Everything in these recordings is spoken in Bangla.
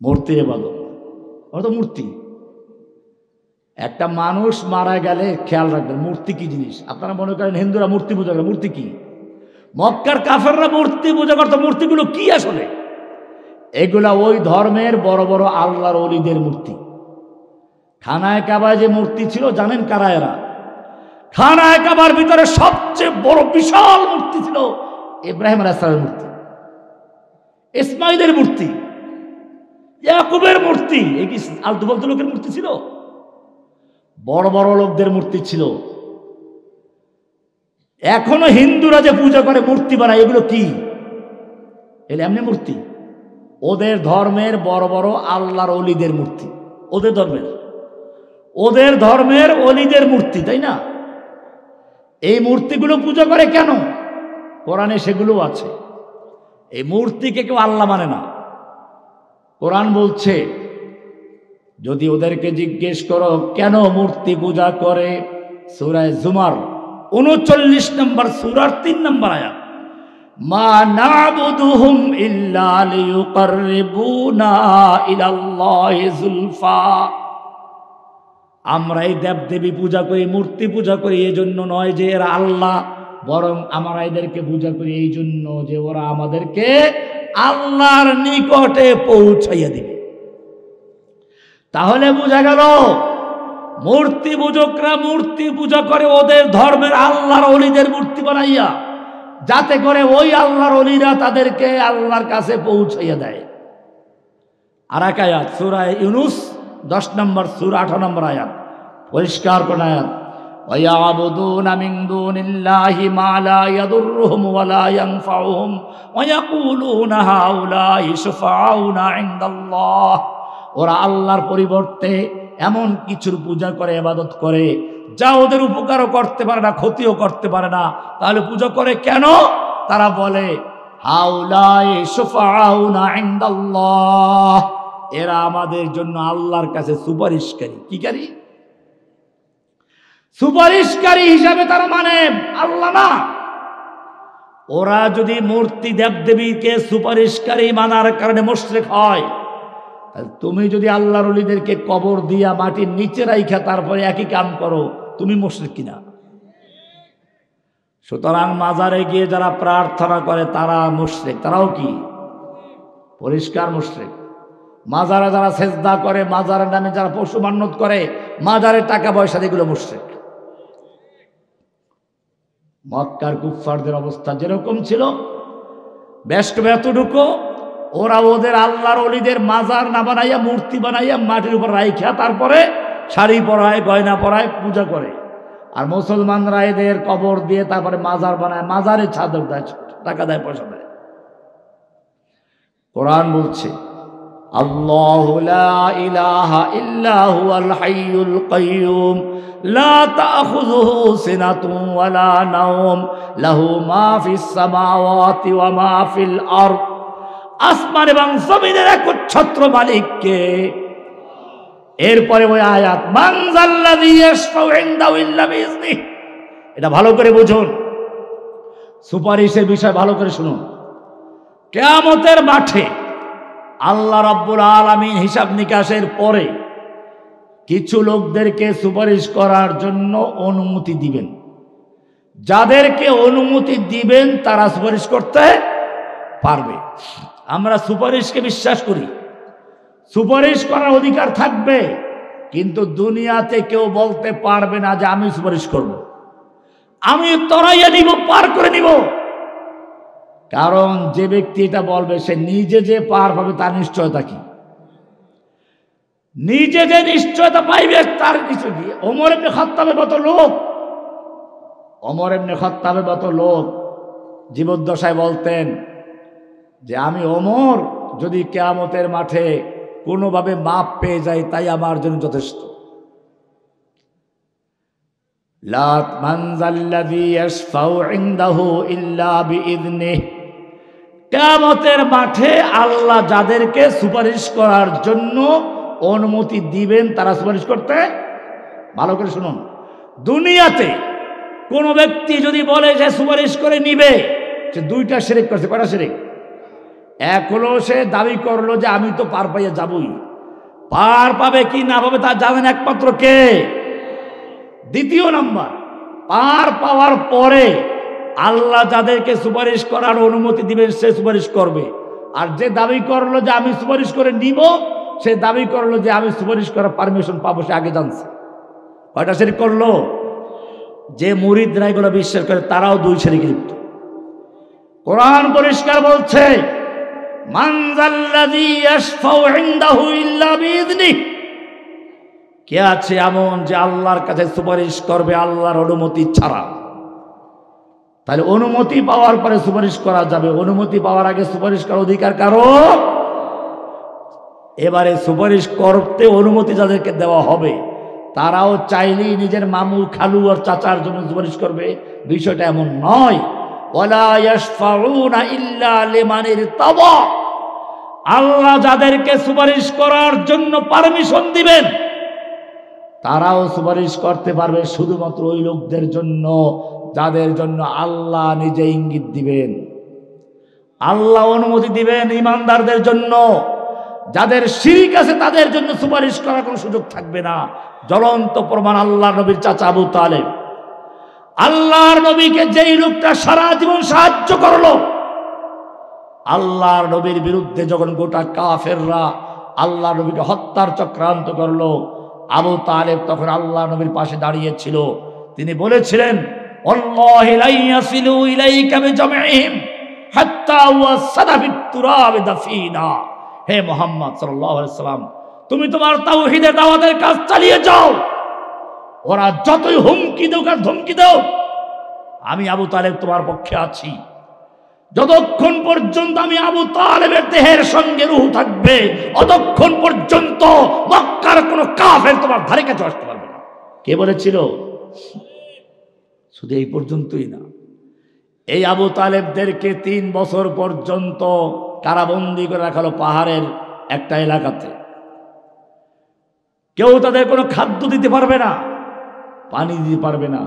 মূর্তির ইবাদত, ওরা তো মূর্তি। একটা মানুষ মারা গেলে খেয়াল রাখবেন মূর্তি কি জিনিস। আপনারা মনে করেন হিন্দুরা মূর্তি পূজা করে, মূর্তি কি? মক্কার কাফেররা মূর্তি পূজা করতো। মূর্তিগুলো কি আসলে? এগুলা ওই ধর্মের বড় বড় আল্লাহর ওলিদের মূর্তি। খানায় কাবায় যে মূর্তি ছিল জানেন কারা এরা? খানায় কাবার ভিতরে সবচেয়ে বড় বিশাল মূর্তি ছিল ইব্রাহিম আলাইহিস সালামের মূর্তি, ইসমাইলের মূর্তি, ইয়াকুবের মূর্তি। এই কি আলতু ফালতু লোকের মূর্তি ছিল? বড় বড় লোকদের মূর্তি ছিল। এখনো হিন্দুরা যে পূজা করে মূর্তি বানায়, এগুলো কি? এগুলো এমনি মূর্তি। ওদের ধর্মের বড় বড় আল্লাহর ওলিদের মূর্তি, ওদের ধর্মের ওলিদের মূর্তি, তাই না? এই মূর্তিগুলো পূজা করে কেন? কোরআনে সেগুলো আছে। এই মূর্তিকে কেউ আল্লাহ মানে না। কোরআন বলছে যদি ওদেরকে জিজ্ঞেস করো কেন মূর্তি পূজা করে, সূরা জুমার ৩৯ নম্বর সূরার ৩ নম্বর আয়াত, মা না'বুদুহুম ইল্লা লিয়ুকাররিবুনা ইলাল্লাহি যুলফা। আমরা এই দেবদেবী পূজা করি, মূর্তি পূজা করি এজন্য নয় যে এরা আল্লাহ, বরং আমরা এদেরকে পূজা করি এই জন্য যে ওরা আমাদেরকে আল্লাহর নিকটে পৌঁছাইয়া দিবে। তাহলে বোঝা গেল মূর্তি পূজকরা মূর্তি পূজা করে ওদের ধর্মের আল্লাহর ওলিদের মূর্তি বানাইয়া, যাতে করে ওই আল্লাহর ওলিরা তাদেরকে আল্লাহর কাছে পৌঁছাইয়া দেয়। আর এক আয়াত সূরা ইউনূস 10 নম্বর সূরা 18 নম্বর আয়াত, পরিষ্কার কোন আয়াত, ওয়ায়াবুদুনা মিন দুনিল্লাহি মা লা ইয়াদুররুহুম ওয়া লা ইয়ানফাউহুম ওয়া ইয়াকুলুনা হাউলাই শুফাউনা ইনদাল্লাহ। ওরা আল্লাহর পরিবর্তে এমন কিছুর পূজা করে, ইবাদত করে যা ওদের উপকারও করতে পারে না, ক্ষতিও করতে পারে না। তাহলে পূজা করে কেন? তারা বলে হাউলাই শুফাউনা ইনদাল্লাহ, এরা আমাদের জন্য আল্লাহর কাছে সুপারিশকারী। কিকারী? সুপারিশকারী হিসাবে তারা মানে আল্লাহ না। ওরা যদি মূর্তি দেবদেবীকে সুপারিশকারী মানার কারণে মুশরিক হয়, তুমি যদি আল্লাহর ওলিদেরকে কবর দিয়া মাটির নিচে রাইখা তারপরে একই কাম করো, তুমি মুশরিক কিনা? সুতরাং মাজারে গিয়ে যারা প্রার্থনা করে তারা মুশরিক, তারাও কি? পরিষ্কার মুশরিক। মাজারে যারা সেজদা করে, মাজারের নামে যারা পশু মান্যত করে, মাজারে টাকা পয়সা, এগুলো মুশরিক। মক্কার কুফফারদের অবস্থা যেরকম ছিল, বেষ্ট এতটুকু, ওরা ওদের আল্লাহর ওলিদের মাজার না বানাইয়া মূর্তি বানাইয়া মাটির উপর রাইখা তারপরে শাড়ি পরায়, গয়না পরায়, পূজা করে। আর মুসলমানরা এদের কবর দিয়ে তারপরে মাজার বানায়, মাজারে চাদর দেয়, টাকা দেয়, পয়সা দেয়। কোরআন বলছে আল্লাহু লা ইলাহা ইল্লা হুয়াল হাইয়ুল কাইয়্যুম লা তাখুযুহু সিনাতুন ওয়া লা নাওম লাহু মা ফিস সামাওয়াতি ওয়া মা ফিল আরদ। আসমান এবং জমিনের একচ্ছত্র মালিক কে? এরপরে ওই আয়াত মান যাল্লাযী ইয়াশফাউ ইনদাহু ইল্লা বিইজনিহি। এটা ভালো করে বুঝুন, সুপারিশের বিষয় ভালো করে শুনুন। কিয়ামতের মাঠে আল্লাহ রাব্বুল আলামিন হিসাব নিকাশের পরে কিছু লোকদেরকে সুপারিশ করার জন্য অনুমতি দিবেন। যাদেরকে অনুমতি দিবেন তারা সুপারিশ করতে পারবে। আমরা সুপারিশকে বিশ্বাস করি, সুপারিশ করার অধিকার থাকবে, কিন্তু দুনিয়াতে কেউ বলতে পারবে না যে আমি সুপারিশ করব, আমি তরাইয়া নিব, পার করে নিব। কারণ যে ব্যক্তি এটা বলবে সে নিজে যে পার পাবে তার নিশ্চয়তা কি? নিজে যে নিশ্চয়তা পাইবে তার কিছু কি? ওমর ইবনে খাত্তাবের মতো লোক জীবদ্দশায় বলতেন যে আমি ওমর যদি কিয়ামতের মাঠে কোনোভাবে মাপ পেয়ে যাই তাই আমার জন্য যথেষ্ট। লা মান যাল্লাযী ইয়াশফাউ ইনদাহু ইল্লা বিইযনিহি। কিয়ামতের মাঠে আল্লাহ যাদেরকে সুপারিশ করার জন্য অনুমতি দিবেন তারা সুপারিশ করতে, ভালো করে শুনুন, দুনিয়াতে কোন ব্যক্তি যদি বলে যে সুপারিশ করে নিবে, সে দুইটা শিরক করছে। কয়টা শিরক? এক হলো সে দাবি করলো যে আমি তো পার পাইয়া যাবই, পার পাবে কি না পাবে তা জানেন একমাত্র কে? দ্বিতীয় নাম্বার, পার পাওয়ার পরে আল্লাহ যাদেরকে সুপারিশ করার অনুমতি দিবেন সে সুপারিশ করবে। আর যে দাবি করলো যে আমি সুপারিশ করে নিব, সে দাবি করলো যে আমি সুপারিশ করার পারমিশন পাবো, সে আগে জানছে। কয়টা শিরক করলো? যে মুরিদরা এগুলো বিশ্বাস করে তারাও দুই শিরকে লিপ্ত। কোরআন পরিষ্কার বলছে, মান যাল্লাযী ইয়াশফাউ ইনদাহু ইল্লা বিইذনিহি, কে আছে এমন যে আল্লাহর কাছে সুপারিশ করবে আল্লাহর অনুমতি ছাড়া? তাহলে অনুমতি পাওয়ার পরে সুপারিশ করা যাবে, অনুমতি পাওয়ার আগে সুপারিশ করার অধিকার কারো? এবারে সুপারিশ করতে অনুমতি যাদেরকে দেওয়া হবে তারাও চাইলেই নিজের মামু খালু আর চাচার জন্য সুপারিশ করবে, বিষয়টা এমন নয়। ওয়ালা ইয়াশফাউনা ইল্লা লিমান ইরতাদা, আল্লাহ যাদেরকে সুপারিশ করার জন্য পারমিশন দিবেন তারাও সুপারিশ করতে পারবে শুধুমাত্র ওই লোকদের জন্য যাদের জন্য আল্লাহ নিজে ইঙ্গিত দিবেন, আল্লাহ অনুমতি দিবেন। ঈমানদারদের জন্য, যাদের শিরক আছে তাদের জন্য সুপারিশ করার কোনো সুযোগ থাকবে না। জ্বলন্ত প্রমাণ আল্লাহর নবীর চাচা আবু তালেব। আল্লাহর নবীকে যেই লোকটা সারা জীবন সাহায্য করলো, আল্লাহর নবীর বিরুদ্ধে যখন গোটা কাফেররা আল্লাহর নবীকে হত্যার চক্রান্ত করলো, আবু তালেব তখন আল্লাহর নবীর পাশে দাঁড়িয়েছিল। তিনি বলেছিলেন, ওয়াল্লাহি লা ইয়াসিলু ইলাইকা বিজামইহিম হাত্তা ওয়াসাদা বিতুরাব দাফিনা। হে মুহাম্মদ সাল্লাল্লাহু আলাইহি সাল্লাম, তুমি তোমার তাওহীদের দাওয়াতের কাজ চালিয়ে যাও, ওরা যতই হুমকি দেও আর ধমকি দাও, আমি আবু তালেব তোমার পক্ষে আছি। যতক্ষণ পর্যন্ত আমি আবু তালেবের দেহের সঙ্গে রূহ থাকবে, অতক্ষণ পর্যন্ত মক্কার কোন কাফের তোমার ধারে কাছে আসতে পারবে না। কে বলেছিল? শুধু এই পর্যন্তই না, এই আবু তালেবদেরকে 3 বছর পর্যন্ত কারাবন্দি করে রাখা হলো পাহাড়ের একটা এলাকাতে। কেউ তাদের কোনো খাদ্য দিতে পারবে না, পানি দিতে পারবে না।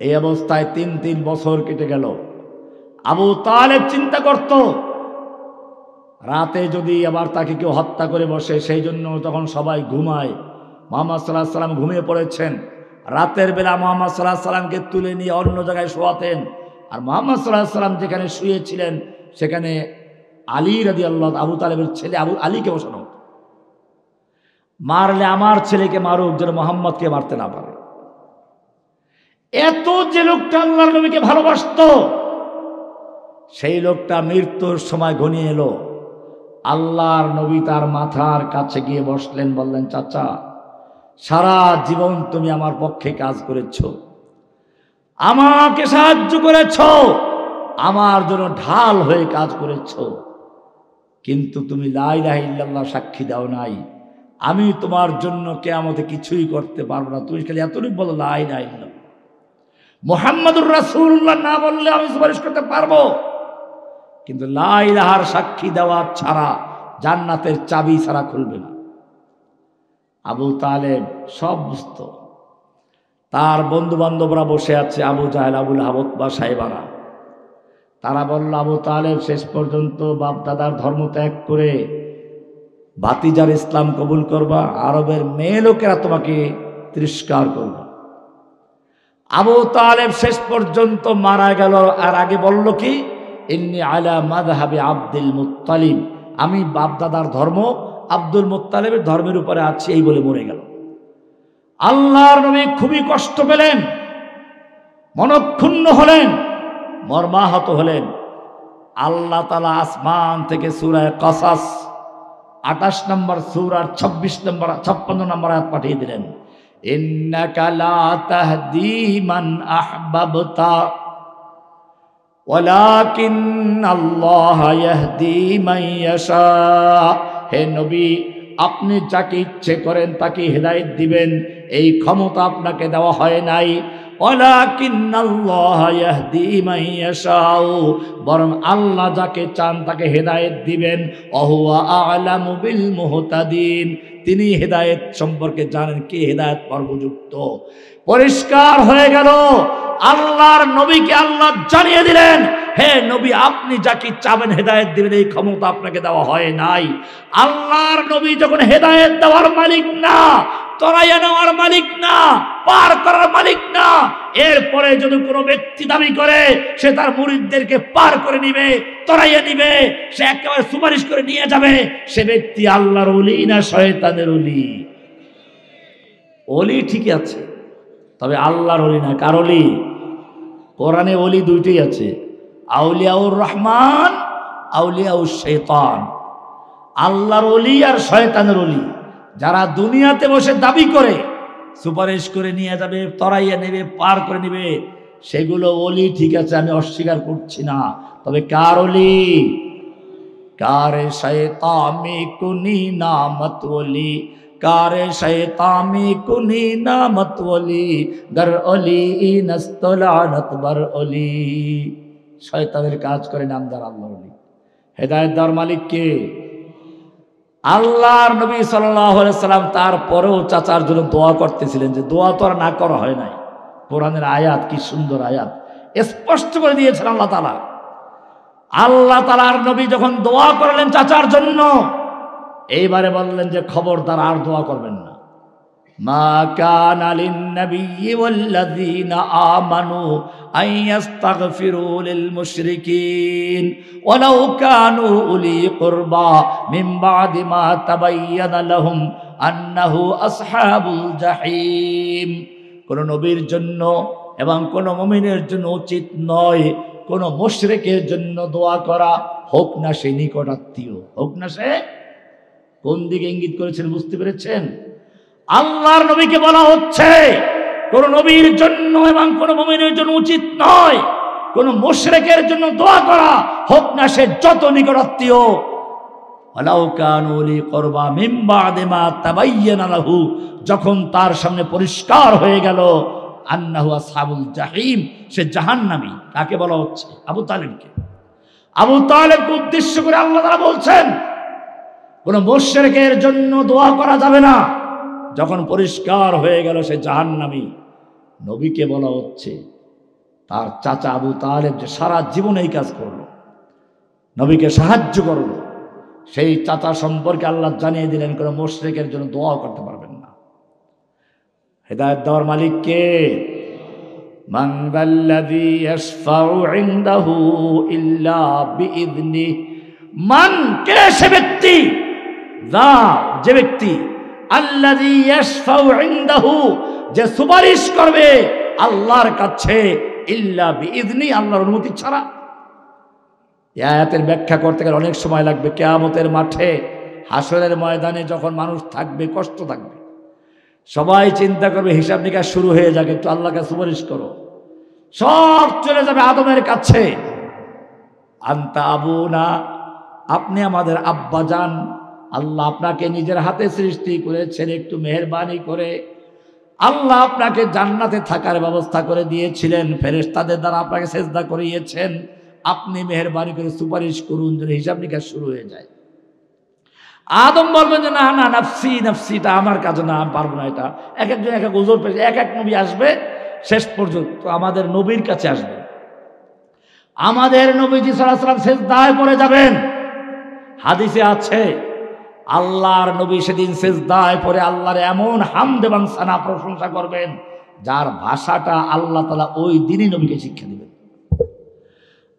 এই অবস্থায় 3 বছর কেটে গেল। আবু তালেব চিন্তা করত, রাতে যদি আবার তাকে কেউ হত্যা করে বসে, সেই জন্য তখন সবাই ঘুমায়। মুহাম্মদ সাল্লাল্লাহু আলাইহি সাল্লাম ঘুমিয়ে পড়েছেন। রাতের বেলা মুহাম্মদ সাল্লাল্লাহু আলাইহি সাল্লামকে তুলে নিয়ে অন্য জায়গায় শোয়াতেন, আর মুহাম্মদ সাল্লাল্লাহু আলাইহি সাল্লাম যেখানে শুয়েছিলেন সেখানে আলী রাদিয়াল্লাহু আবু তালেবের ছেলে আবু আলীকে বসানো হতো। মারলে আমার ছেলেকে মারুক, যেন মুহাম্মদকে মারতে না পারে। এত যে লোকটা আল্লাহর নবীকে ভালোবাসতো, সেই লোকটা মৃত্যুর সময় ঘনিয়ে এলো। আল্লাহর নবী তার মাথার কাছে গিয়ে বসলেন, বললেন, চাচা, সারা জীবন তুমি আমার পক্ষে কাজ করেছ, আমাকে সাহায্য করেছ, আমার জন্য ঢাল হয়ে কাজ করেছ, কিন্তু তুমি লা ইলাহা ইল্লাল্লাহ সাক্ষী দাও নাই। আমি তোমার জন্য কিয়ামতে কিছুই করতে পারবো না, তুমি খালি এতটুকু বলো লা ইলাহা ইল্লাল্লাহ মুহাম্মাদুর রাসূলুল্লাহ না বললে আমি সুপারিশ করতে পারবো, কিন্তু লা ইলাহার সাক্ষী দেওয়া ছাড়া জান্নাতের চাবি ছাড়া খুলবে না। আবু তালেব সব বুঝত। তার বন্ধু বান্ধবরা বসে আছে, আবু জাহেল, আবুল আহাব বা সাহেবারা। তারা বলল, আবু তালেব শেষ পর্যন্ত বাপ দাদার ধর্ম ত্যাগ করে ভাতিজার ইসলাম কবুল করবা, আরবের মেয়ে লোকেরা তোমাকে তিরস্কার করবে। আবু তালেব শেষ পর্যন্ত মারা গেল, আর আগে বলল কি, ইন্নী আলা মাযহাবি আব্দুল মুত্তালিব, আমি বাপ দাদার ধর্ম আব্দুল মুত্তালিবের ধর্মের উপরে আছি, এই বলে মরে গেল। আল্লাহর নবী খুবই কষ্ট পেলেন, মনক্ষুণ্ণ হলেন, মর্মাহত হলেন। আল্লাহ তাআলা আসমান থেকে সূরা কাসাস 28 নম্বর সূরার 56 নম্বর আয়াত পাঠিয়ে দিলেন, ইন্নাকা লা তাহদি মান আহবাবতা ওয়ালাকিন্নাল্লাহ ইয়াহদি মান ইয়াশা। হে নবী, আপনি যাকে ইচ্ছে করেন তাকে হেদায়েত দিবেন, এই ক্ষমতা আপনাকে দেওয়া হয় নাই। ওয়ালাকিন্নাল্লাহা ইয়াহদি মান ইয়াশাউ, বরং আল্লাহ যাকে চান তাকে হেদায়েত দিবেন। ওয়া আ'লামু বিল মুহতাদিন, তিনি হেদায়েত সম্পর্কে জানেন, কে হেদায়েত পর্বযুক্ত। পরিষ্কার হয়ে গেল। আল্লাহর নবীকে আল্লাহ জানিয়ে দিলেন, হে নবী, আপনি যাকে চাবেন হেদায়েত দিবেন, এই ক্ষমতা আপনাকে দেওয়া হয় নাই। আল্লাহর নবী যখন হেদায়েত দেওয়ার মালিক না, তরাইয়া নেওয়ার মালিক না, পার করার মালিক না, এরপরে যদি কোনো ব্যক্তি দাবি করে সে তার মুরিদদেরকে পার করে নিবে, তরাইয়া নিবে, সে একেবারে সুপারিশ করে নিয়ে যাবে, সে ব্যক্তি আল্লাহর ওলি না শয়তানের ওলি? ওলি ঠিকই আছে, তবে আল্লাহর ওলি না। কার ওলি? কোরআনে ওলি দুইটাই আছে, আউলিয়াউর রহমান, আউলিয়াউর শয়তান। আল্লাহর ওলি আর শয়তানের ওলি। যারা দুনিয়াতে বসে দাবি করে সুপারিশ করে নিয়ে যাবে, তরাইয়া নেবে, পার করে নেবে, সেগুলো ওলি ঠিক আছে, আমি অস্বীকার করছি না। তবে কার ওলি? কারে শয়তামি কুনি নামত ওলি, কারে শয়তামি কুনি নামত ওলি, গর ওলি নস্তলানত বার ওলি। শয়তানের কাজ করে নামদার আল্লাহর ওলি। হেদায়েত দেওয়ার মালিক কে? আল্লাহর নবী সাল্লাল্লাহু আলাইহি সাল্লাম তারপরেও চাচার জন্য দোয়া করতেছিলেন, যে দোয়া তো আর না করা হয় নাই। কোরআনের আয়াত, কি সুন্দর আয়াত, স্পষ্ট করে দিয়েছেন আল্লাহ তাআলা। আল্লাহ তাআলার নবী যখন দোয়া করলেন চাচার জন্য, এইবারে বললেন যে খবরদার আর দোয়া করবেন না। মা কানা লিন-নাবিয়্যি ওয়াল্লাযীনা আমানু আন ইস্তাগফিরু লিল মুশরিকিন ওয়ালাউ কানু উলি কুরবা মিন বা'দি মা তাবায়্যানা লাহুম আন্নাহু আসহাবুল জাহিম। কোন নবীর জন্য এবং কোন মুমিনের জন্য উচিত নয় কোন মুশরিকের জন্য দোয়া করা, হোক না সে নিকটাত্মীয়, হোক না সে। কোন দিকে ইঙ্গিত করেছেন বুঝতে পেরেছেন? আল্লাহর নবীকে বলা হচ্ছে কোন নবীর জন্য এবং কোন মুমিনের জন্য উচিত নয় কোন মুশরিকের জন্য দোয়া করা, হোক না সে যত নিকটাত্মীয়। ওয়ালাউ কানু লি কুরবা মিন বা'দি মা তাবায়্যানা লাহু, যখন তার সামনে পরিষ্কার হয়ে গেল আন্নাহু আসহাবুল জাহিম, সে জাহান্নামী। কাকে বলা হচ্ছে? আবু তালেবকে। আবু তালেবকে উদ্দেশ্য করে আল্লাহ তাআলা বলছেন কোন মুশরিকের জন্য দোয়া করা যাবে না। যখন পরিষ্কার হয়ে গেল সে জাহান্নামী, নবীকে বলা হচ্ছে তার চাচা আবু তালেব যে সারা জীবন এই কাজ করলো, নবীকে সাহায্য করলো, সেই চাচা সম্পর্কে আল্লাহ জানিয়ে দিলেন কোন মুশরিকের জন্য দোয়া করতে পারবেন না। হেদায়েত দেওয়ার মালিক কে? মান যাল্লাযী ইয়াশফাউ ইনদাহু ইল্লা বিইযনিহি, মান, কে সে ব্যক্তি, যে ব্যক্তি আল্লাযী ইয়াশফাউ ইনদাহু, যে সুপারিশ করবে আল্লাহর কাছে, ইল্লা বিইযনি, আল্লাহর অনুমতি ছাড়া। এই আয়াতের ব্যাখ্যা করতে গেলে অনেক সময় লাগবে। কিয়ামতের মাঠে, হাসরের ময়দানে যখন মানুষ থাকবে, কষ্ট থাকবে, সবাই চিন্তা করবে হিসাব নিকাশ শুরু হয়ে যাবে, একটু আল্লাহকে সুপারিশ করো। সব চলে যাবে আদমের কাছে। আনতা আবুনা, আপনি আমাদের আব্বা যান, আল্লাহ আপনাকে নিজের হাতে সৃষ্টি করেছেন, একটু মেহেরবানি করে আল্লাহ আপনাকে জান্নাতে থাকার ব্যবস্থা করে দিয়েছিলেন, ফেরেশতাদের দ্বারা আপনাকে সেজদা করিয়েছেন, আপনি মেহেরবানি করে সুপারিশ করুন যেন হিসাব নিকাশ শুরু হয়ে যায়। আদম বলবেন যে না না, নাফসি নাফসিটা আমার কাছে না, আমি পারবো না এটা। এক একজন এক এক ওজোর পেয়েছে, এক এক নবী আসবে, শেষ পর্যন্ত আমাদের নবীর কাছে আসবে। আমাদের নবীজি সাল্লাল্লাহু আলাইহি ওয়াসাল্লাম সেজদায় পড়ে যাবেন। হাদিসে আছে আল্লাহর নবী সেদিন সেজদায় পড়ে আল্লাহর এমন হামদ এবং সানা প্রশংসা করবেন যার ভাষাটা আল্লাহ তাআলা ওই দিনই নবীকে শিক্ষা দিবেন।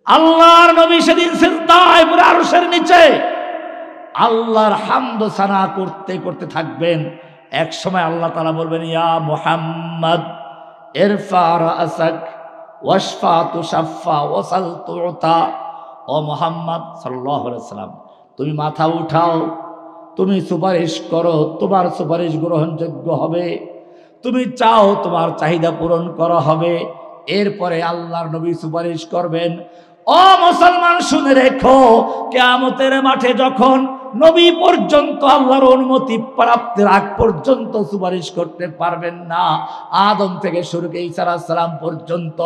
আল্লাহর নবী সেদিন সিজদায় পড়ে আরশের নিচে আল্লাহর হামদ সানা করতে করতে থাকবেন। এক সময় আল্লাহ তাআলা বলবেন, ইয়া মুহাম্মদ ইরফা রাসাক ওয়াশফা তুশাফা ওয়াসাল তুতা। ও মুহাম্মদ সাল্লাল্লাহু আলাইহি ওয়াসাল্লাম, তুমি মাথা উঠাও, তুমি সুপারিশ করো, তোমার সুপারিশ গ্রহণযোগ্য হবে, তুমি চাও তোমার চাহিদা পূরণ করা হবে। এরপরে আল্লাহর নবী সুপারিশ করবেন। ও মুসলমান শুনে রেখো, কিয়ামতের মাঠে যখন নবী পর্যন্ত আল্লাহর অনুমতি প্রাপ্তির আগ পর্যন্ত সুপারিশ করতে পারবেন না। আদম থেকে শুরু করে ঈসা আলাইহিস সালাম পর্যন্ত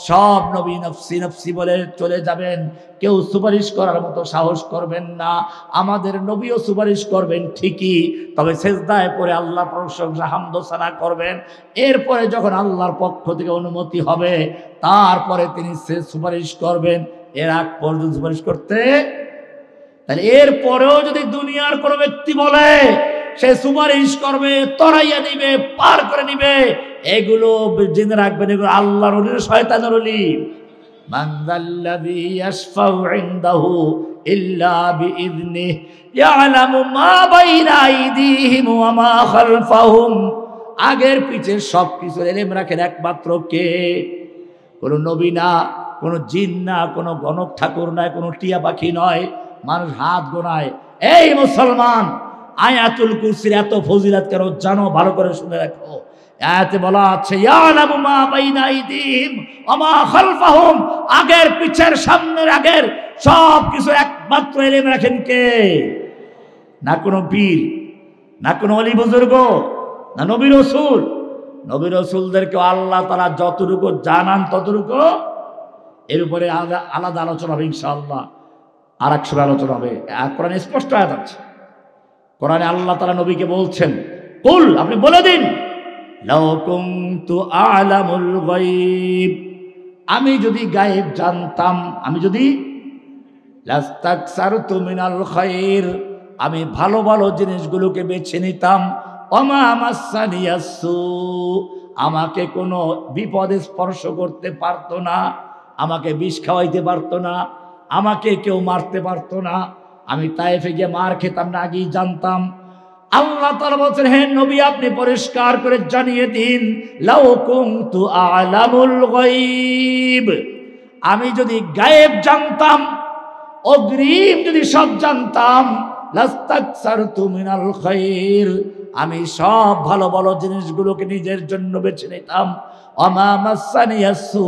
সব নবী নফসি নফসি বলে চলে যাবেন, কেউ সুপারিশ করার মতো সাহস করবেন না। আমাদের নবীও সুপারিশ করবেন ঠিকই, তবে সেজদায় পড়ে আল্লাহর প্রশংসা হামদ সানা করবেন। এরপরে যখন আল্লাহর পক্ষ থেকে অনুমতি হবে তারপরে তিনি সুপারিশ করবেন। এর আগ পর্যন্ত সুপারিশ করতে, তাহলে এরপরেও যদি দুনিয়ার কোন ব্যক্তি বলে সে সুপারিশ করবে, তরাইয়া নিবে, পার করে নিবে, এগুলো জেনে রাখবেন এগুলো আল্লাহর ওলি, শয়তানের ওলি। মান যাল্লাযী ইয়াশফাউ ইনদাহু ইল্লা বিইذনিহি ইয়ালামু মা বাইনা আইদিহিম ওয়া মা খালফাহুম। আগের পিছের সবকিছু ইলম রাখেন একমাত্র কে? কোন নবী না, কোন জিন না, কোন গণক ঠাকুর নয়, কোন টিয়া পাখি নয়, মানুষ হাত গোনায়। এই মুসলমান, আয়াতুল কুরসির এত ফজিলত কেন জানো? ভালো করে শুনে রাখো। আয়াতে বলা আছে ইয়ালামু মা বাইনা আইদিহিম ওয়া মা খালফাহুম, আগের পিছের সামনের আগের সব কিছু একমাত্র ইলম রাখেন কে? না কোনো পীর, না কোনো ওলি বুজুর্গ, না নবী রাসূল। নবী রাসূলদেরকে আল্লাহ তাআলা যতটুকু জানান ততটুকু। এর উপরে আলাদা আলোচনা হবে ইনশাআল্লাহ, আর এক সময় আলোচনা হবে। কোরআনে স্পষ্ট আয়াত আছে, কোরআনে আল্লাহ তাআলা নবীকে বলছেন, কুল, আপনি বলে দিন, লাউ কুনতু আ'লামুল গায়ব, আমি যদি গায়েব জানতাম, আমি যদি লাস্তাকসারতু মিনাল খায়র, আমি ভালো ভালো জিনিসগুলোকে বেছে নিতাম। ওমা মাসানিয়াসু, আমাকে কোনো বিপদে স্পর্শ করতে পারতো না, আমাকে বিষ খাওয়াইতে পারতো না, আমাকে কেউ মারতে পারতো না, আমি তায়েফে গিয়ে মার খেতাম না, আগেই জানতাম। আল্লাহ তাআলা বলেন, হে নবী আপনি পরিষ্কার করে জানিয়ে দিন, লাউ কুনতু আ'লামুল গায়ব, আমি যদি গায়েব জানতাম, অগ্রিম যদি সব জানতাম, লাস্তাকসারতু মিনাল খায়র, আমি সব ভালো ভালো জিনিসগুলোকে নিজের জন্য বেছে নিতাম। ওমা মাসানিয়াসু,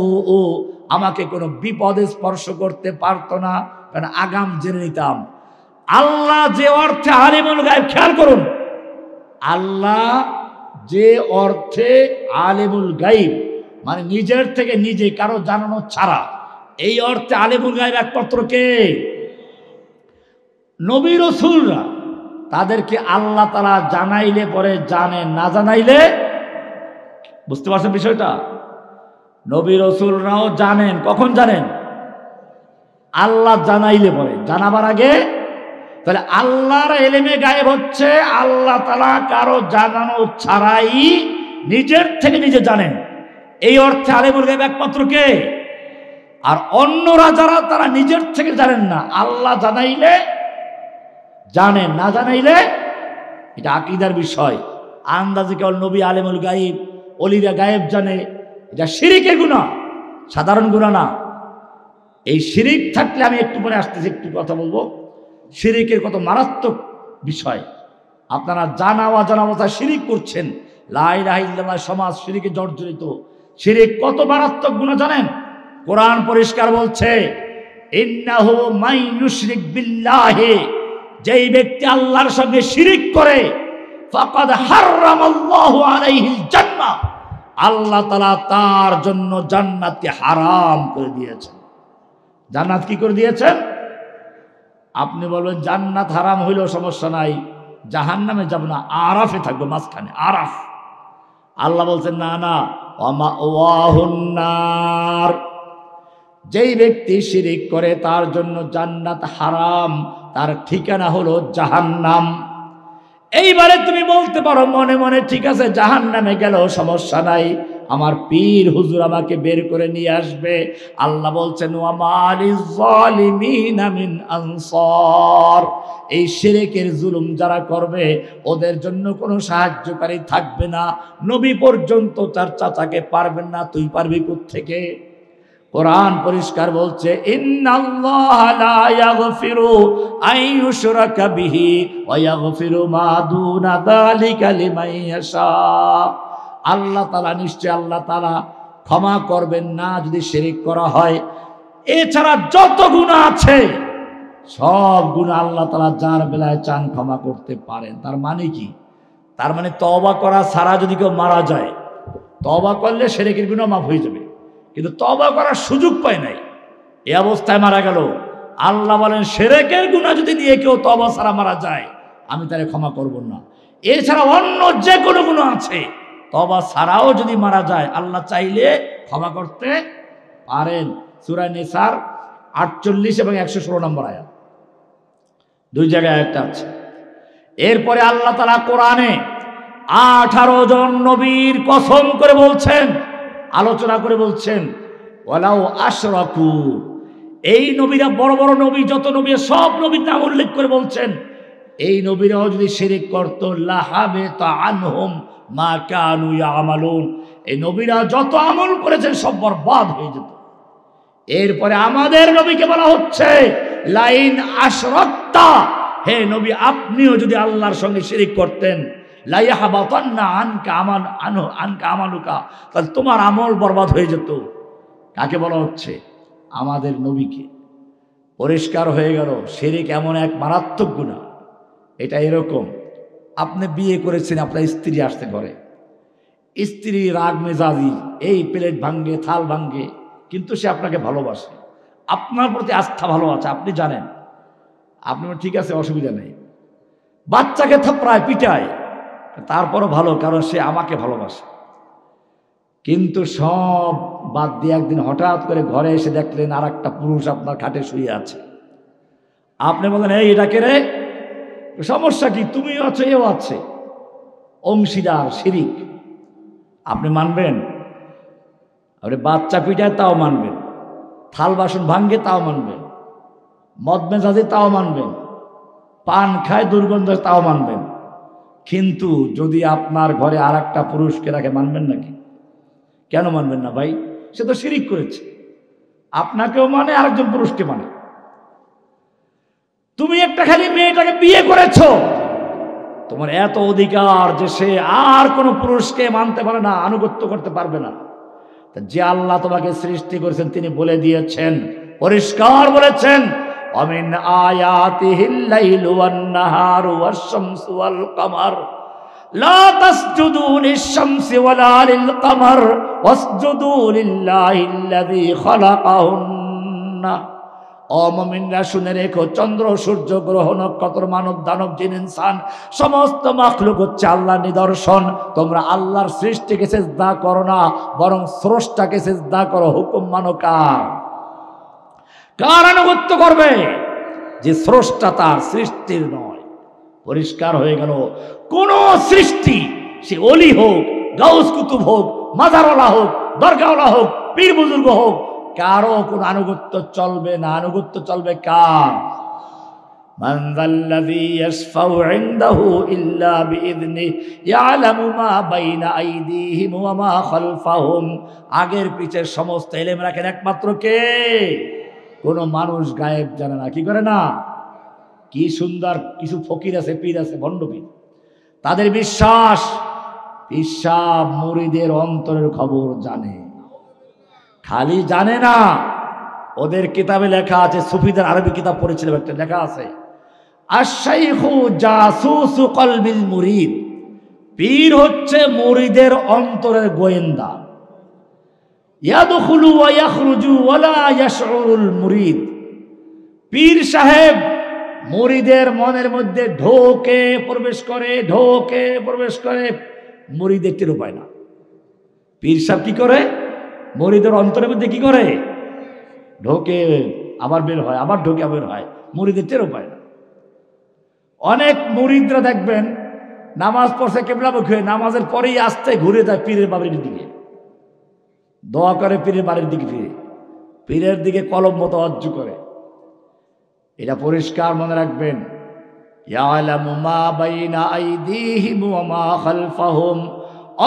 আমাকে কোনো বিপদে স্পর্শ করতে পারতো না, কারণ আগাম জেনে নিতাম। আল্লাহ যে অর্থে আলিমুল গায়ব, খেয়াল করুন, আল্লাহ যে অর্থে আলিমুল গায়ব মানে নিজের থেকে নিজে কারো জানানো ছাড়া, এই অর্থে আলিমুল গায়ব একমাত্র কে? নবী রাসূলরা, তাদেরকে আল্লাহ তাআলা জানাইলে পরে জানেন, না জানাইলে, বুঝতে পারছেন বিষয়টা? নবী রাসূলরাও জানেন, কখন জানেন? আল্লাহ জানাইলে পরে, জানাবার আগে। তাহলে আল্লাহর ইলমে গায়েব হচ্ছে আল্লাহ তাআলা কারো জানানো ছাড়াই নিজের থেকে নিজে জানেন। এই অর্থে আলিমুল গায়ব একমাত্র কে? আর অন্যরা যারা, তারা নিজের থেকে জানেন না, আল্লাহ জানাইলে জানেন, না জানাইলে, এটা আকীদার বিষয়। আন্দাজে কেবল নবী আলিমুল গায়ব, ওলিরা গায়েব জানে, এটা শিরকের গুনাহ, সাধারণ গুনাহ না। এই শিরিক থাকলে, আমি একটু পরে আসতেছি, একটু কথা বলবো, শিরিকের কত মারাত্মক বিষয়। আপনারা জানা অজানা অবস্থায় শিরিক করছেন, লা ইলাহা ইল্লাল্লাহ, সমাজ শিরিকে জর্জরিত। শিরিক কত মারাত্মক গুনাহ জানেন? কোরআন পরিষ্কার বলছে, ইন্নাহু মান ইউশরিক বিল্লাহি, যেই ব্যক্তি আল্লাহর সঙ্গে শিরিক করে, ফাকাদ হারামাল্লাহু আলাইহিল জান্নাহ, আল্লাহ তাআলা তার জন্য জান্নাতকে হারাম করে দিয়েছেন। জান্নাত কি করে দিয়েছেন? আপনি বলবেন জান্নাত হারাম হইলেও সমস্যা নাই, জাহান্নামে যাব না, আরাফে থাকবো, মাঝখানে আরাফ। আল্লাহ বলছেন না না, ওয়াহুন নার, যেই ব্যক্তি শিরিক করে তার জন্য জান্নাত হারাম, তার ঠিকানা হলো জাহান্নাম। এইবারে তুমি বলতে পারো মনে মনে, ঠিক আছে জাহান্নামে গেলেও সমস্যা নাই, আমার পীর হুজুর আমাকে বের করে নিয়ে আসবে। আল্লাহ বলছেন, ওয়া মা লিজ জালিমিনা মিন আনসার, এই শিরকের জুলুম যারা করবে ওদের জন্য কোনো সাহায্যকারী থাকবে না। নবী পর্যন্ত তার চাচাকে পারবেন না, তুই পারবি কোত্থেকে? কোরআন পরিষ্কার বলছে, ইন্নাল্লাহা লা ইয়াগফিরু আন ইউশরাকা বিহি ওয়া ইয়াগফিরু মা দুনা যালিকা লিমান ইয়াশা, আল্লাহ তাআলা, নিশ্চয় আল্লাহ তাআলা ক্ষমা করবেন না যদি শিরক করা হয়। এছাড়া যত গুনাহ আছে সব গুনাহ আল্লাহ তাআলা যার বেলায় চান ক্ষমা করতে পারেন। তার মানে কি? তার মানে তওবা করা ছাড়া যদি কেউ মারা যায়, তওবা করলে শিরকের গুনাহ মাফ হয়ে যাবে, কিন্তু তওবা করার সুযোগ পায় নাই, এই অবস্থায় মারা গেল। আল্লাহ বলেন শিরকের গুনাহ যদি নিয়ে কেউ তওবা ছাড়া মারা যায়, আমি তারে ক্ষমা করব না। এছাড়া অন্য যে কোনো গুনাহ আছে, তওবা ছাড়াও যদি মারা যায় আল্লাহ চাইলে ক্ষমা করতে পারেন। সূরা নিসার 48 এবং 116 নম্বর আয়াত, দুই জায়গায় আয়াতটা আছে। এরপরে আল্লাহ তাআলা কোরআনে 18 জন নবীর কসম করে বলছেন, আলোচনা করে বলছেন, ওয়ালাউ আশরাকু, এই নবীরা বড় বড় নবী, যত নবী সব নবীর নাম উল্লেখ করে বলছেন, এই নবীরাও যদি শিরক করত লাহাবিতা আনহুম মা কানু ইয়ামালুন, এই নবীরা যত আমল করেছেন সব বরবাদ হয়ে যেত। এরপরে আমাদের নবীকে বলা হচ্ছে লাইন আশরাকতা, হে নবী আপনিও যদি আল্লাহর সঙ্গে শিরক করতেন, লা ইয়াহবাতান্না আনকা আমালুকা, তাহলে তোমার আমল বরবাদ হয়ে যেত। কাকে বলা হচ্ছে? আমাদের নবীকে। পরিষ্কার হয়ে গেল শিরক এমন এক মারাত্মক গুনাহ। এটা এরকম, আপনি বিয়ে করেছেন, আপনার স্ত্রী আসতে ঘরে, স্ত্রী রাগ মেজাজি, এই প্লেট ভাঙ্গে থাল ভাঙ্গে, কিন্তু সে আপনাকে ভালোবাসে, আপনার প্রতি আস্থা ভালো আছে, আপনি জানেন, আপনি ঠিক আছে অসুবিধা নেই, বাচ্চাকে থাপড়ায় পিটায়, তারপরও ভালো, কারণ সে আমাকে ভালোবাসে। কিন্তু সব বাদ দিয়ে একদিন হঠাৎ করে ঘরে এসে দেখলেন আর একটা পুরুষ আপনার খাটে শুয়ে আছে, আপনি বলেন এই এটা কে রে? সমস্যা কি? তুমিও আছো, এও আছে, অংশীদার শিরিক। আপনি মানবেন? আপনি বাচ্চা পিটায় তাও মানবেন, থাল বাসন ভাঙ্গে তাও মানবেন, মদ মেজাজে তাও মানবেন, পান খায় দুর্গন্ধ তাও মানবেন, কিন্তু যদি আপনার ঘরে আর একটা পুরুষকে রাখে মানবেন নাকি? কেন মানবেন না ভাই? সে তো শিরিক করেছে, আপনাকেও মানে আরেকজন পুরুষকে মানে। তুমি একটা খালি মেয়েটাকে বিয়ে করেছো, তোমার এত অধিকার যে সে আর কোনো পুরুষকে মানতে পারে না, আনুগত্য করতে পারবে না। যে আল্লাহ তোমাকে সৃষ্টি করেছেন তিনি বলে দিয়েছেন, পরিষ্কার বলেছেন, অমিন আয়াতিহিল লাইলু ওয়ান নাহারু ওয়াশ শামসু ওয়াল কমার লা তাসজুদু লিশ-শামসি ওয়ালা লিল-কমার ওয়াসজুদু লিল্লাহিল্লাযী খালাকাহুন্না। ও মুমিনরা শুনে রেখো, চন্দ্র সূর্য গ্রহ নক্ষত্র মানব দানব জিন ইনসান সমস্ত মাখলুক হচ্ছে আল্লাহর নিদর্শন। তোমরা আল্লাহর সৃষ্টিকে সিজদা করো না, বরং স্রষ্টাকে সিজদা করো। হুকুম মানো কার? কার আনুগত্য করবে? যে স্রষ্টা, তার সৃষ্টির নয়। পরিষ্কার হয়ে গেল, কোন সৃষ্টি, সে অলি হোক, গাউস কুতুব হোক, মাজারওয়ালা হোক, দরগাওয়ালা হোক, পীর বুজুর্গ হোক, কারো কোন আনুগত্য চলবে না। আনুগত্য চলবে কার? মান যাল্লাযী ইয়াশফাউ ইনদাহু ইল্লা বিইذনিহি ইয়ালামু মা বাইনা আইদিহিম ওয়া মা খালফাহুম। আগের পিছের সমস্ত ইলম রাখেন একমাত্র কে? কোন মানুষ গায়েব জানে না। কি করে না? কি সুন্দর কিছু ফকির আছে, পীর আছে, ভণ্ড পীর, তাদের বিশ্বাস পিসাব মুরিদের অন্তরের খবর জানে। খালি জানে না, ওদের কিতাবে লেখা আছে, সুফিদের আরবি কিতাব পড়েছিলাম, একটা লেখা আছে, আশ-শাইখু জাসুসু কলবিল মুরিদ। পীর হচ্ছে মুরিদের অন্তরের গোয়েন্দা। ইয়াদখুলু ওয়া ইয়াখরুজু ওয়া লা ইয়াশউরুল মুরিদ। পীর সাহেব মুরিদের মনের মধ্যে ঢোকে প্রবেশ করে, ঢোকে প্রবেশ করে, মুরিদের টের পায় না। পীর সাহেব কি করে? মুরিদের অন্তরের মধ্যে কি করে? ঢোকে আবার বের হয়, আবার ঢোকে আবার বের হয়, মুরিদের টেরও পায় না। অনেক মুরিদরা দেখবেন নামাজ পড়ছে কিবলামুখী হয়ে, নামাজের পরেই আসতে ঘুরে যায় পীরের বাড়ির দিকে, দোয়া করে পীরের বাড়ির দিকে ফিরে, পীরের দিকে কলম মতো অজ্জু করে। এটা পরিষ্কার মনে রাখবেন, ইয়ালামু মা বাইনা আইদিহিম ওয়া মা খালফাহুম।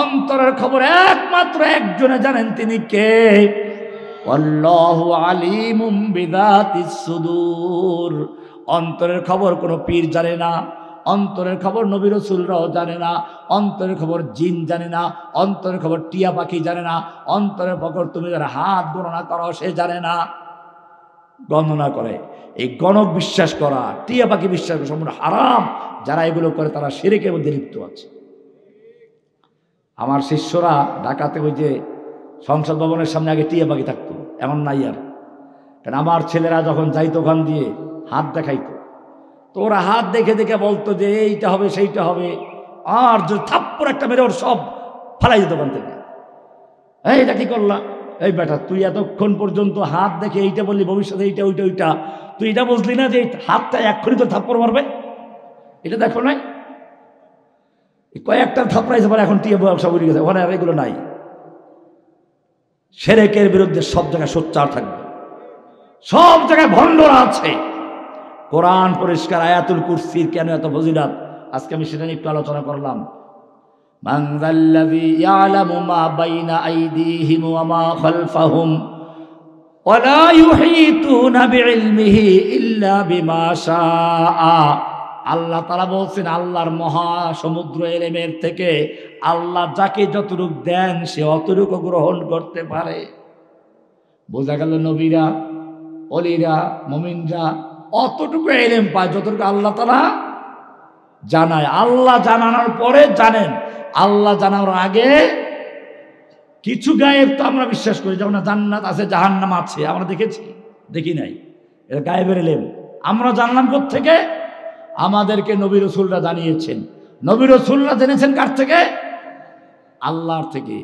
অন্তরের খবর একমাত্র একজনে জানেন, তিনি কে? আল্লাহু আলিমুম বিযাতিস সুদূর। অন্তরের খবর কোনো পীর জানে না, অন্তরের খবর নবী রাসূলরাও জানে না, অন্তরের খবর জিন জানে না, অন্তরের খবর টিয়া পাখি জানে না, অন্তরের খবর তুমি যারা হাত গণনা করো সে জানে না। গণনা করে। এই গণক বিশ্বাস করা, টিয়া পাখি বিশ্বাস করা সম্পূর্ণ হারাম। যারা এগুলো করে তারা শিরকের মধ্যে লিপ্ত আছে। আমার শিষ্যরা ঢাকাতে ওই যে সংসদ ভবনের সামনে আগে টিয়া পাখি থাকতো, এমন নাই আর। কারণ আমার ছেলেরা যখন যাইতো ওখান দিয়ে হাত দেখাইতো, তো ওরা হাত দেখে দেখে বলতো যে এইটা হবে সেইটা হবে, আর যে থাপ্পড় একটা মেরে ওর সব ফালাই যেত ওখান থেকে। এইটা কি করলা? এই বেটা তুই এতক্ষণ পর্যন্ত হাত দেখে এইটা বললি, ভবিষ্যতে এইটা ওইটা ওইটা, তুই এটা বুঝলি না যে হাতটা এক্ষুনি তো থাপ্পড় মারবে? এটা দেখো নাই কয়েকটা থাপড়াইছে পরে এখন টিয়া সব উড়ে গেছে, ওখানে আর এগুলো নাই। শিরকের বিরুদ্ধে সব জায়গায় সোচ্চার থাকবে, সব জায়গায় ভণ্ডরা আছে। কোরআন পরিষ্কার, আয়াতুল কুরসির কেন এত ফজিলত আজকে আমি সেটা নিয়ে একটু আলোচনা করলাম। মান যাল্লাযী ইয়ালামু মা বাইনা আইদিহিম ওয়া মা খালফাহুম ওয়া লা ইউহীতুনা বিইলমিহি ইল্লা বিমা শাআ। আল্লাহ তাআলা বলছেন, আল্লাহর মহা সমুদ্র এলেমের থেকে আল্লাহ যাকে যতটুকু দেন সে অতটুকু গ্রহণ করতে পারে। বোঝা গেল নবীরা, অলিরা, মুমিনরা অতটুকু এলেম পায় যতটুকু আল্লাহ তাআলা জানায়। আল্লাহ জানানোর পরে জানেন, আল্লাহ জানানোর আগে কিছু গায়েব তো আমরা বিশ্বাস করি, যেমন জান্নাত আছে, জাহান্নাম আছে, আমরা দেখেছি, দেখি নাই, এটা গায়েবের এলেম। আমরা জানলাম কোত্থেকে? আমাদেরকে নবী রাসূলরা জানিয়েছেন। নবী রাসূলরা জেনেছেন কার থেকে? আল্লাহর থেকে।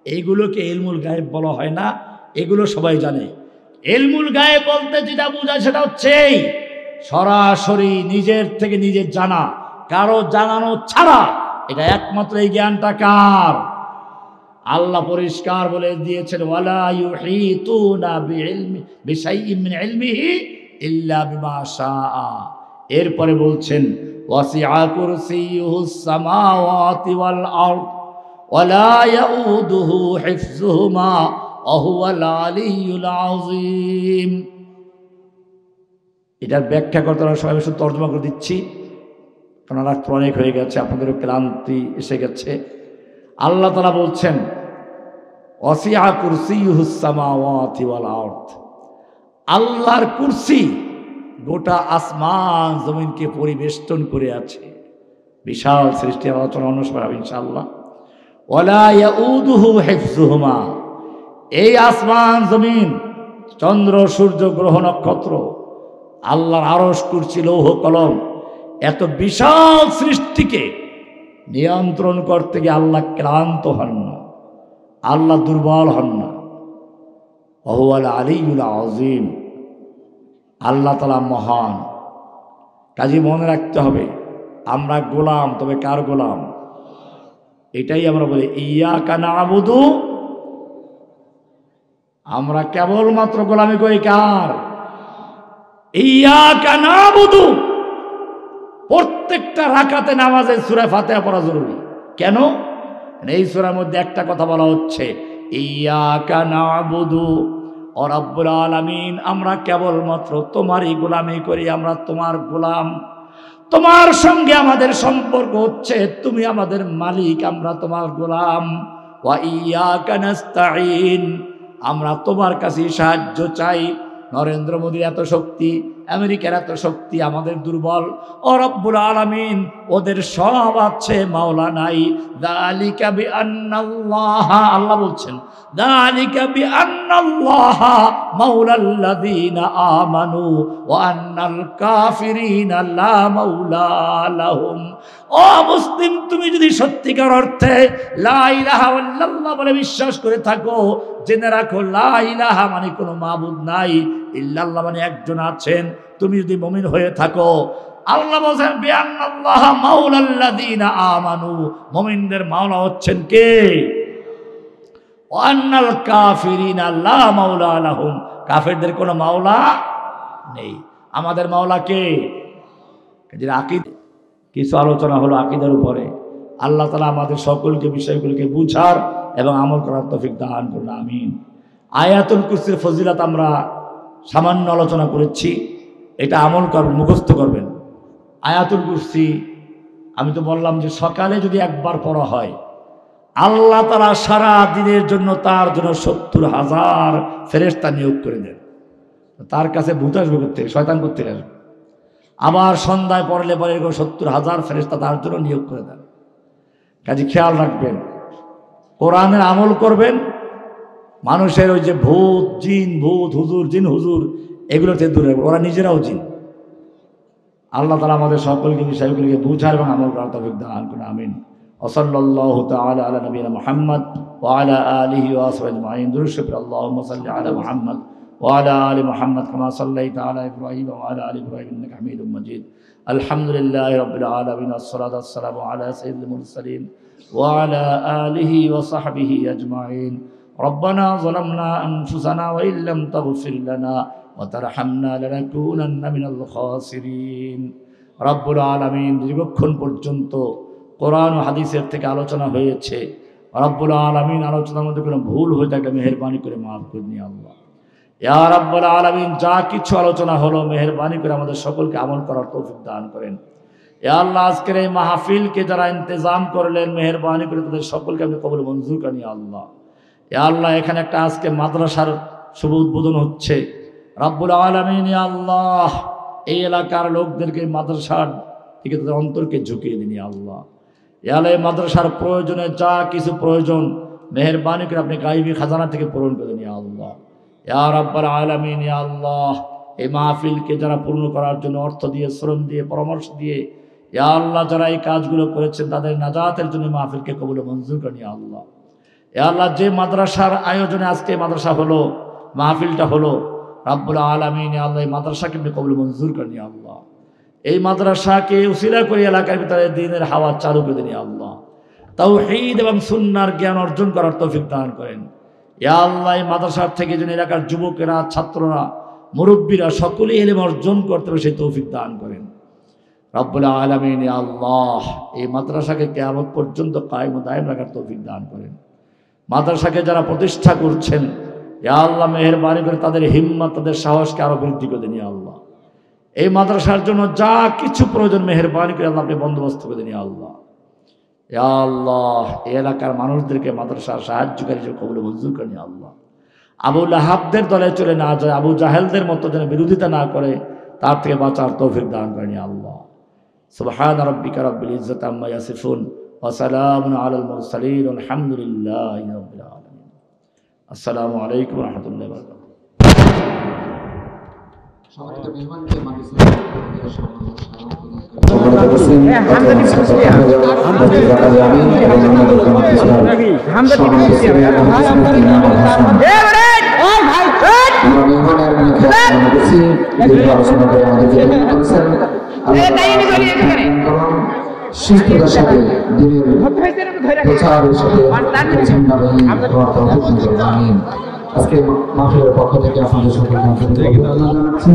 এইগুলোকে ইলমুল গায়েব বলা হয় না, এগুলো সবাই জানে। ইলমুল গায়েব বলতে যেটা বোঝায় সেটা হচ্ছে সরাসরি নিজের থেকে নিজের জানা, কারো জানানো ছাড়া। এটা একমাত্র এই জ্ঞানটা কার? আল্লাহ পরিষ্কার বলে দিয়েছেন, ওয়ালা ইউহীতুনা বিশাইইন মিন ইলমিহি ইল্লা বিমা শাআ। এরপরে বলছেন, ওয়াসিআ কুরসিয়ুহুস সামাওয়াতি ওয়াল আরদ ওয়ালা ইয়াউদুহু হিফযুহুমা ওয়া হুয়াল আলিয়্যুল আযীম। এটার ব্যাখ্যা করতে আমরা সবাই শুধু তর্জমা করে দিচ্ছি, কারণ রাত অনেক হয়ে গেছে, আপনাদেরও ক্লান্তি এসে গেছে। আল্লাহ তাআলা বলছেন, ওয়াসিআ কুরসিয়ুহুস সামাওয়াতি ওয়াল আরদ। আল্লাহর কুরসি গোটা আসমান জমিনকে পরিবেষ্টন করে আছে। বিশাল সৃষ্টি, আলোচনা অন্য সময় হবে ইনশাআল্লাহ। ওয়ালা ইয়াউদুহু হিফযুহুমা। এই আসমান জমিন, চন্দ্র সূর্য গ্রহ নক্ষত্র, আল্লাহর আরশ, কুরসি, লৌহ কলম, এত বিশাল সৃষ্টিকে নিয়ন্ত্রণ করতে গিয়ে আল্লাহ ক্লান্ত হন না, আল্লাহ দুর্বল হন না। ওয়া হুয়াল আলিয়্যুল আযীম। আল্লাহ তাআলা মহান। কাজে মনে রাখতে হবে আমরা গোলাম, তবে কার গোলাম? এটাই আমরা বলি ইয়াকা না'বুদু। আমরা কেবলমাত্র গোলামি করি কার? ইয়াকা না'বুদু। প্রত্যেকটা রাকাতে নামাজে সূরা ফাতিহা পড়া জরুরি। কেন? এই সূরার মধ্যে একটা কথা বলা হচ্ছে, ইয়াকা না'বুদু ও রব্বুল আলামিন, আমরা কেবলমাত্র তোমারই গোলামি করি, আমরা তোমার গোলাম। তোমার সঙ্গে আমাদের সম্পর্ক হচ্ছে তুমি আমাদের মালিক, আমরা তোমার গোলাম। ওয়া ইয়াকা নাস্তাঈন, আমরা তোমার কাছে সাহায্য চাই। নরেন্দ্র মোদীর এত শক্তি, আমেরিকার এত শক্তি, আমাদের দুর্বল। ও রব্বুল আলামিন, ওদের সব আছে, মাওলা নাই। যালিকা বিআন্নাল্লাহ, আল্লাহ বলছেন, যালিকা বিআন্নাল্লাহ মাওলাল্লাযীনা আমানু ওয়া আন্নাল কাফিরিনা লা মাওলা লাহুম। ও মুসলিম, তুমি যদি সত্যিকার অর্থে লা ইলাহা ইল্লাল্লাহ বলে বিশ্বাস করে থাকো, জেনে রাখো লা ইলাহা মানে কোনো মাবুদ নাই, ইল্লাল্লাহ মানে একজন আছেন। তুমি যদি মুমিন হয়ে থাকো, আল্লাহ বলেন বিআন্নাল্লাহ মাওলাল্লাযীনা আমানু, মুমিনদের মাওলা হচ্ছেন কে? ওয়া আন্নাল কাফিরিনা লা মাওলা লাহুম, কাফেরদের কোনো মাওলা নেই। আমাদের মাওলা কে? আকীদা। কিছু আলোচনা হলো আকীদার উপরে। আল্লাহ তাআলা আমাদের সকলকে বিষয়গুলোকে বুঝার এবং আমল করার তৌফিক দান করুন, আমিন। আয়াতুল কুরসির ফজিলত আমরা সামান্য আলোচনা করেছি, এটা আমল করবেন, মুখস্থ করবেন। আয়াতুল কুরসি আমি তো বললাম যে সকালে যদি একবার পড়া হয়, আল্লাহ তাআলা সারা দিনের জন্য তার জন্য ৭০,০০০ ফেরেশতা নিয়োগ করে দেন। তার কাছে ভূত আসবে করতে, শয়তান করতে আসবে। আবার সন্ধ্যায় পড়লে পরে 70,000 ফেরেশতা তার জন্য নিয়োগ করে দেন। কাজে খেয়াল রাখবেন, কোরআনের আমল করবেন। মানুষের ওই যে ভূত জিন, ভূত হুজুর, জিন হুজুর, এগুলোতে দূরে রাখবেন। ওরা নিজেরাও জিন। আল্লাহ তাআলা আমাদের সকলকে বিষয়গুলিকে বুঝার এবং আমল করার তৌফিক দান করুন। আমিন। ওয়াসাল্লাল্লাহু তাআলা আলা নবিয়িনা মুহাম্মদ ওয়া আলা আলিহি ওয়া আসহাবিহি আজমাইন। দুরূদ শরীফ। আল্লাহুম্মা সাল্লি আলা মুহাম্মদ ওয়া আলা আলি মুহাম্মদ কামা সাল্লাইতা আলা ইব্রাহিম ওয়া আলা আলি ইব্রাহিম ইন্নাকা হামিদুম মাজিদ। আলহামদুলিল্লাহি রাব্বিল আলামিন। আসসালাতু ওয়াসসালামু আলা সাইয়্যিদিল মুরসালিন ওয়া আলা আলিহি ওয়া সাহবিহি আজমাইন। ربنا ظلمنا أنفسنا وإن لم تغفر لنا وترحمنا لنكونن من الخاسرين। রব্বুল আলামিন, দীর্ঘক্ষণ পর্যন্ত কোরআন ও হাদিসের থেকে আলোচনা হয়েছে। রব্বুল আলামিন, আলোচনার মধ্যে কোনো ভুল হয়ে থাকলে মেহেরবানি করে মাফ করে নিয়ে আল্লাহ। ইয়া রব্বুল আলামিন, যা কিছু আলোচনা হলো মেহেরবানি করে আমাদের সকলকে আমল করার তৌফিক দান করেন। ইয়া আল্লাহ, আজকের এই মাহফিলকে যারা ইন্তজাম করলেন মেহেরবানি করে তাদের সকলকে আপনি কবুল মঞ্জুর করেন। ইয়া আল্লাহ, ইয়া আল্লাহ, এখানে একটা আজকে মাদ্রাসার শুভ উদ্বোধন হচ্ছে। রব্বুল আলামিন, ইয়া আল্লাহ, এই এলাকার লোকদেরকে মাদ্রাসার থেকে তাদের অন্তরকে ঝুঁকিয়ে দিন। ইয়া আল্লাহ, ইয়া আল্লাহ, এই মাদ্রাসার প্রয়োজনে যা কিছু প্রয়োজন মেহেরবানি করে আপনি গায়বী খাজানা থেকে পূরণ করে দিন। ইয়া আল্লাহ, ইয়া রাব্বুল আলামিন, ইয়া আল্লাহ, এই মাহফিলকে যারা পূর্ণ করার জন্য অর্থ দিয়ে, শ্রম দিয়ে, পরামর্শ দিয়ে, ইয়া আল্লাহ, যারা এই কাজগুলো করেছেন তাদের নাজাতের জন্য মাহফিলকে কবুল মঞ্জুর করেন। ইয়া আল্লাহ, ইয়া আল্লাহ, যে মাদ্রাসার আয়োজনে আজকে মাদ্রাসা হলো, মাহফিলটা হলো, রব্বুল আলামিন, ইয়া আল্লাহ, এই মাদ্রাসাকে আপনি কবুল মঞ্জুর করেন। ইয়া আল্লাহ, এই মাদ্রাসাকে উসিলা করে এলাকার ভিতরে দ্বীনের হাওয়া চালু করে দিন। ইয়া আল্লাহ, তাওহীদ এবং সুন্নাহর জ্ঞান অর্জন করার তৌফিক দান করেন। ইয়া আল্লাহ, এই মাদ্রাসার থেকে যেন এলাকার যুবকেরা, ছাত্ররা, মুরব্বীরা সকলেই ইলম অর্জন করতে পারে সেই তৌফিক দান করেন। রব্বুল আলামিন, ইয়া আল্লাহ, এই মাদ্রাসাকে কিয়ামত পর্যন্ত কায়েম ও দায়েম রাখার তৌফিক দান করেন। মাদ্রাসাকে যারা প্রতিষ্ঠা করছেন, ইয়া আল্লাহ, মেহেরবানি করে তাদের হিম্মত, তাদের সাহসকে আরো বৃদ্ধি করে দিন। ইয়া আল্লাহ, এই মাদ্রাসার জন্য যা কিছু প্রয়োজন মেহেরবানি করে আল্লাহ আপনি বন্দোবস্ত করে দিন। ইয়া আল্লাহ, ইয়া আল্লাহ, এই এলাকার মানুষদেরকে মাদ্রাসার সাহায্যকারী হিসেবে কবুল মঞ্জুর করেন। ইয়া আল্লাহ, আবু লাহাবদের দলে চলে না যায়, আবু জাহেলদের মতো যেন বিরোধিতা না করে তার থেকে বাঁচার তৌফিক দান করেন। ইয়া আল্লাহ, সুবহান রাব্বিকা রাব্বিল ইজ্জাতি আম্মা ইয়াসিফুন ওয়া সালামুন আলাল মুরসালিন আলহামদুলিল্লাহি রাব্বিল আলামিন। আসসালামু আলাইকুম ওয়া রাহমাতুল্লাহি ওয়া বারাকাতুহু। সম্মানিত মেহমানকে মাদ্রাসার শিষ্টতার সাথে দিনের প্রচারের সাথে আজকে মাহফিলের পক্ষ থেকে আপনাদের সকলকে জানাচ্ছি।